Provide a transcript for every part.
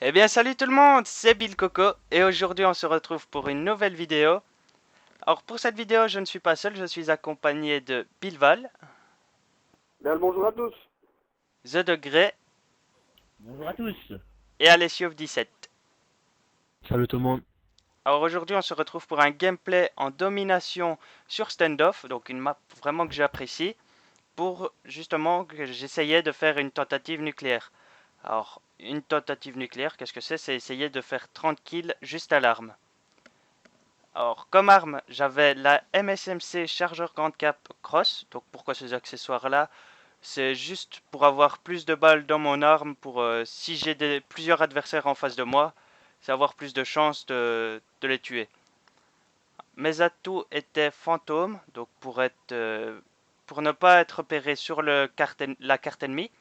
Eh bien salut tout le monde, c'est Bill Coco et aujourd'hui on se retrouve pour une nouvelle vidéo. Alors pour cette vidéo je ne suis pas seul, je suis accompagné de Bilval, Bien le bonjour à tous. The Degré Bonjour à tous. et Alessiov17. Salut tout le monde. Alors aujourd'hui on se retrouve pour un gameplay en domination sur standoff, donc une map vraiment que j'apprécie, pour justement que j'essayais de faire une tentative nucléaire. Alors une tentative nucléaire, qu'est-ce que c'est? C'est essayer de faire 30 kills juste à l'arme. Alors, comme arme, j'avais la MSMC Chargeur Grande Cap Cross. Donc, pourquoi ces accessoires-là? C'est juste pour avoir plus de balles dans mon arme, pour si j'ai plusieurs adversaires en face de moi, c'est avoir plus de chances de les tuer. Mes atouts étaient fantôme, donc pour ne pas être repéré sur la carte ennemie.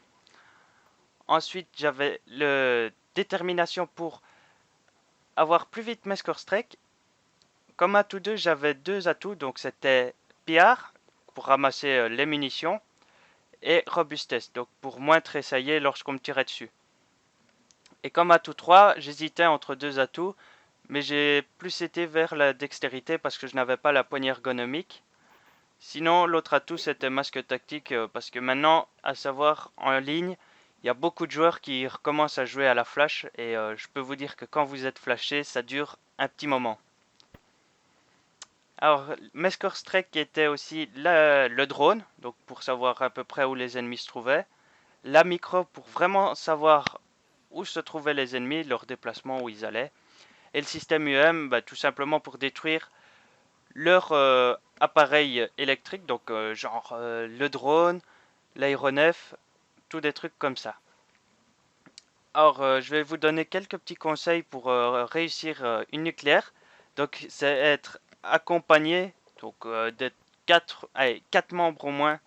Ensuite, j'avais le détermination pour avoir plus vite mes score streaks. Comme atout 2, j'avais deux atouts, donc c'était PR pour ramasser les munitions et robustesse, donc pour moins tressailler lorsqu'on me tirait dessus. Et comme atout 3, j'hésitais entre deux atouts, mais j'ai plus été vers la dextérité parce que je n'avais pas la poignée ergonomique. Sinon, l'autre atout c'était masque tactique parce que maintenant, à savoir en ligne, il y a beaucoup de joueurs qui recommencent à jouer à la flash et je peux vous dire que quand vous êtes flashé, ça dure un petit moment. Alors, mes score streak était aussi le drone, donc pour savoir à peu près où les ennemis se trouvaient. La micro pour vraiment savoir où se trouvaient les ennemis, leur déplacement, où ils allaient. Et le système UM, bah, tout simplement pour détruire leur appareil électrique, donc genre le drone, l'aéronef, tous des trucs comme ça. Alors, je vais vous donner quelques petits conseils pour réussir une nucléaire. Donc, c'est être accompagné, donc d'être quatre membres au moins,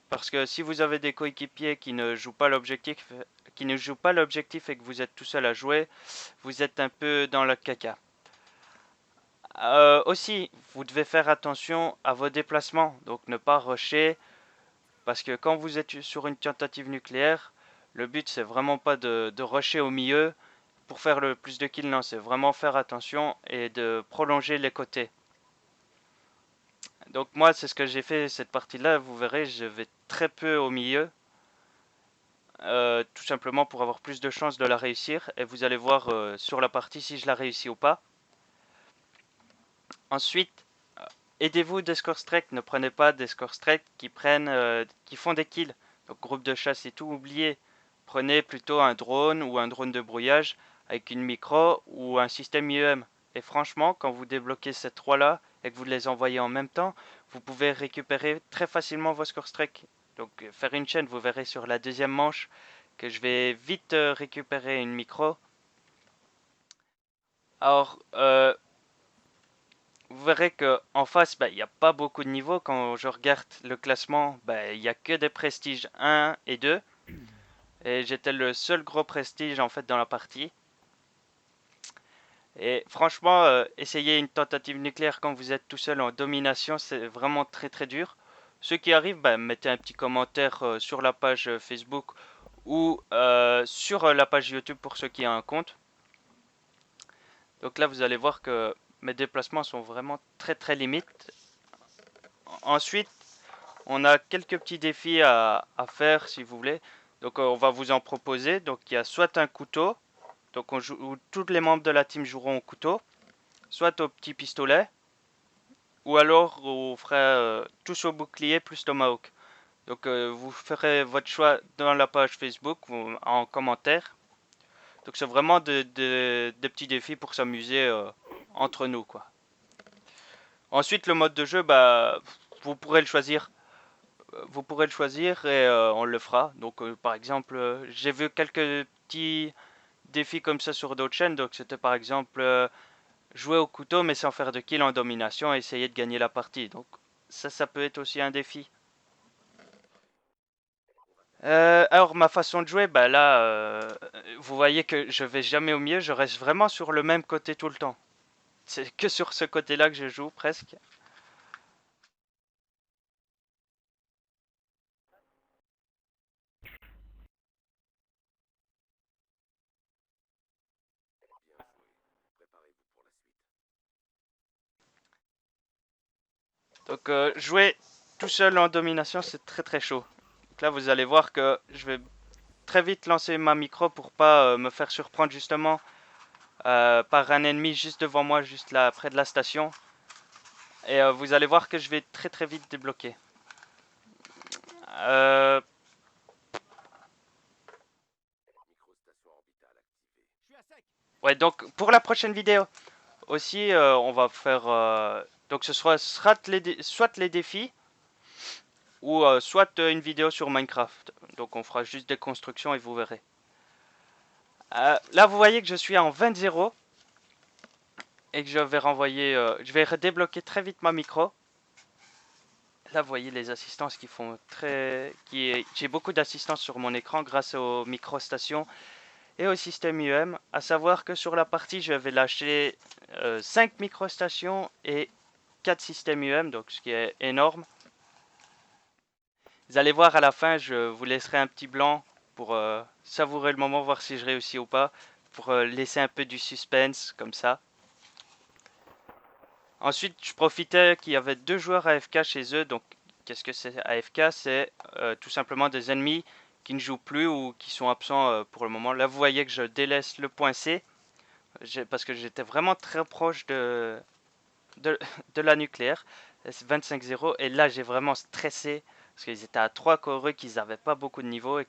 parce que si vous avez des coéquipiers qui ne jouent pas l'objectif et que vous êtes tout seul à jouer, vous êtes un peu dans le caca. Aussi, vous devez faire attention à vos déplacements, donc ne pas rusher, parce que quand vous êtes sur une tentative nucléaire, le but c'est vraiment pas de rusher au milieu pour faire le plus de kills, non, c'est vraiment faire attention et de prolonger les côtés. Donc moi, c'est ce que j'ai fait cette partie-là, vous verrez, je vais très peu au milieu, tout simplement pour avoir plus de chances de la réussir, et vous allez voir sur la partie si je la réussis ou pas. Ensuite, aidez-vous des score strike, ne prenez pas des score strike qui font des kills. Donc groupe de chasse et tout, oubliez. Prenez plutôt un drone ou un drone de brouillage avec une micro ou un système IEM. Et franchement, quand vous débloquez ces trois-là et que vous les envoyez en même temps, vous pouvez récupérer très facilement vos score strike. Donc faire une chaîne, vous verrez sur la deuxième manche que je vais vite récupérer une micro. Alors, vous verrez que en face, bah, il n'y a pas beaucoup de niveaux. Quand je regarde le classement, bah, il n'y a que des prestiges 1 et 2. Et j'étais le seul gros prestige en fait dans la partie. Et franchement, essayer une tentative nucléaire quand vous êtes tout seul en domination, c'est vraiment très très dur. Ceux qui arrivent, bah, mettez un petit commentaire sur la page Facebook ou sur la page YouTube pour ceux qui ont un compte. Donc là, vous allez voir que mes déplacements sont vraiment très très limites. Ensuite, on a quelques petits défis à faire si vous voulez. Donc on va vous en proposer. Donc il y a soit un couteau, donc où tous les membres de la team joueront au couteau, soit au petit pistolet, ou alors on fera tous au bouclier plus tomahawk. Donc vous ferez votre choix dans la page Facebook ou en commentaire. Donc c'est vraiment des petits défis pour s'amuser entre nous quoi. Ensuite le mode de jeu, bah vous pourrez le choisir et on le fera. Donc par exemple, j'ai vu quelques petits défis comme ça sur d'autres chaînes. Donc c'était par exemple jouer au couteau mais sans faire de kill en domination et essayer de gagner la partie. Donc ça peut être aussi un défi. Alors ma façon de jouer, bah là, vous voyez que je vais jamais au milieu, je reste vraiment sur le même côté tout le temps. C'est que sur ce côté-là que je joue presque. Donc jouer tout seul en domination, c'est très très chaud. Donc là, vous allez voir que je vais très vite lancer ma micro pour pas me faire surprendre justement par un ennemi juste devant moi, juste là près de la station. Et vous allez voir que je vais très très vite débloquer. Euh, ouais, donc pour la prochaine vidéo aussi, on va faire... donc ce sera soit les défis, ou soit une vidéo sur Minecraft. Donc on fera juste des constructions et vous verrez. Là, vous voyez que je suis en 20-0 et que je vais renvoyer, je vais débloquer très vite ma micro. Là, vous voyez les assistances qui font j'ai beaucoup d'assistance sur mon écran grâce aux micro-stations et au système UM. À savoir que sur la partie, je vais lâcher 5 micro-stations et 4 systèmes UM, donc ce qui est énorme. Vous allez voir à la fin, je vous laisserai un petit blanc pour savourer le moment, voir si je réussis ou pas, pour laisser un peu du suspense comme ça. Ensuite, je profitais qu'il y avait 2 joueurs AFK chez eux. Donc, qu'est-ce que c'est AFK? C'est tout simplement des ennemis qui ne jouent plus ou qui sont absents pour le moment. Là, vous voyez que je délaisse le point C parce que j'étais vraiment très proche de, de la nucléaire. C'est 25-0 et là, j'ai vraiment stressé parce qu'ils étaient à 3 coreux, qu'ils n'avaient pas beaucoup de niveau. Et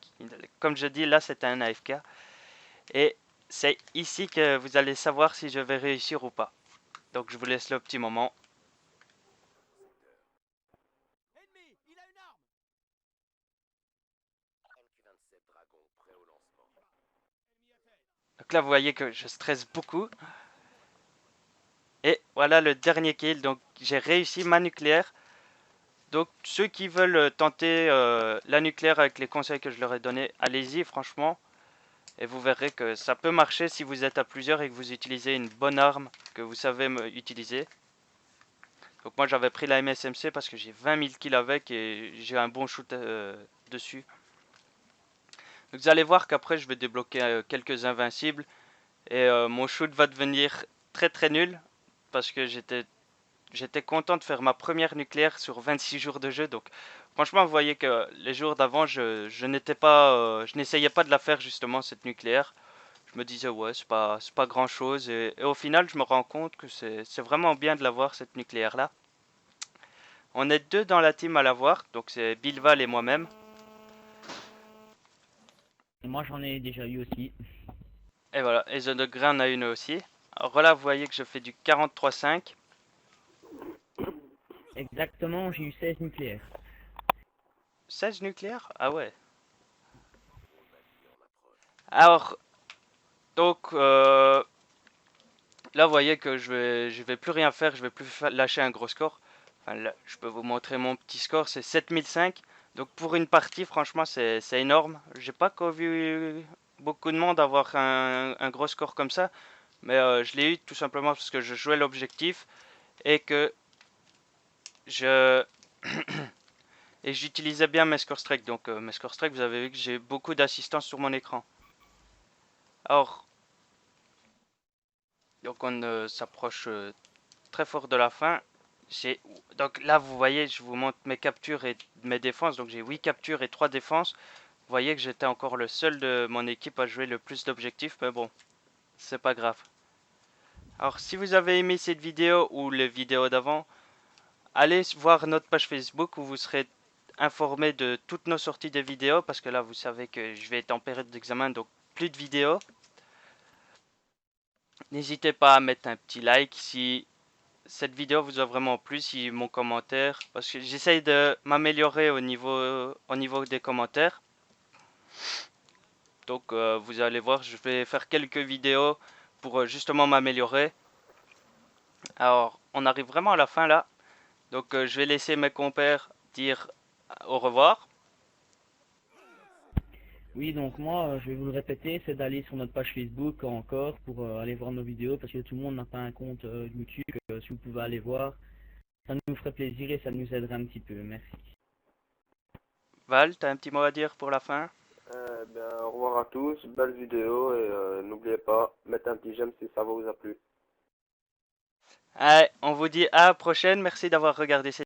comme je dis, là, c'était un AFK. Et c'est ici que vous allez savoir si je vais réussir ou pas. Donc, je vous laisse le petit moment. Donc là, vous voyez que je stresse beaucoup. Et voilà le dernier kill. Donc, j'ai réussi ma nucléaire. Donc, ceux qui veulent tenter la nucléaire avec les conseils que je leur ai donnés, allez-y, franchement. Et vous verrez que ça peut marcher si vous êtes à plusieurs et que vous utilisez une bonne arme que vous savez utiliser. Donc, moi, j'avais pris la MSMC parce que j'ai 20 000 kills avec et j'ai un bon shoot dessus. Donc, vous allez voir qu'après, je vais débloquer quelques invincibles. Et mon shoot va devenir très très nul parce que j'étais content de faire ma première nucléaire sur 26 jours de jeu. Donc franchement, vous voyez que les jours d'avant, je n'étais pas, je n'essayais pas de la faire justement cette nucléaire. Je me disais ouais, c'est pas grand chose. Et au final, je me rends compte que c'est vraiment bien de l'avoir cette nucléaire là. On est 2 dans la team à l'avoir, donc c'est Bilval et moi-même. Et moi j'en ai déjà eu aussi. Et voilà, et The Degré en a une aussi. Alors là, vous voyez que je fais du 43-5. Exactement, j'ai eu 16 nucléaires. 16 nucléaires? Ah ouais. Alors, donc, là, vous voyez que je vais plus rien faire, je vais plus lâcher un gros score. Enfin, là, je peux vous montrer mon petit score, c'est 7005. Donc, pour une partie, franchement, c'est énorme. J'ai pas encore vu beaucoup de monde avoir un gros score comme ça. Mais je l'ai eu tout simplement parce que je jouais l'objectif et que je... et j'utilisais bien mes score strike. Donc, mes score strike, vous avez vu que j'ai beaucoup d'assistance sur mon écran. Alors, donc on s'approche très fort de la fin. Donc là, vous voyez, je vous montre mes captures et mes défenses. Donc j'ai 8 captures et 3 défenses. Vous voyez que j'étais encore le seul de mon équipe à jouer le plus d'objectifs. Mais bon, c'est pas grave. Alors si vous avez aimé cette vidéo ou les vidéos d'avant, allez voir notre page Facebook où vous serez informé de toutes nos sorties de vidéos. Parce que là, vous savez que je vais être en période d'examen, donc plus de vidéos. N'hésitez pas à mettre un petit like si cette vidéo vous a vraiment plu, si mon commentaire, parce que j'essaye de m'améliorer au niveau des commentaires. Donc vous allez voir, je vais faire quelques vidéos pour justement m'améliorer. Alors on arrive vraiment à la fin là. Donc je vais laisser mes compères dire au revoir. Oui, donc moi, je vais vous le répéter, c'est d'aller sur notre page Facebook encore pour aller voir nos vidéos parce que tout le monde n'a pas un compte YouTube. Si vous pouvez aller voir, ça nous ferait plaisir et ça nous aiderait un petit peu. Merci. Val, t'as un petit mot à dire pour la fin? Au revoir à tous, belle vidéo et n'oubliez pas, mettez un petit j'aime si ça vous a plu. Allez, on vous dit à la prochaine, merci d'avoir regardé cette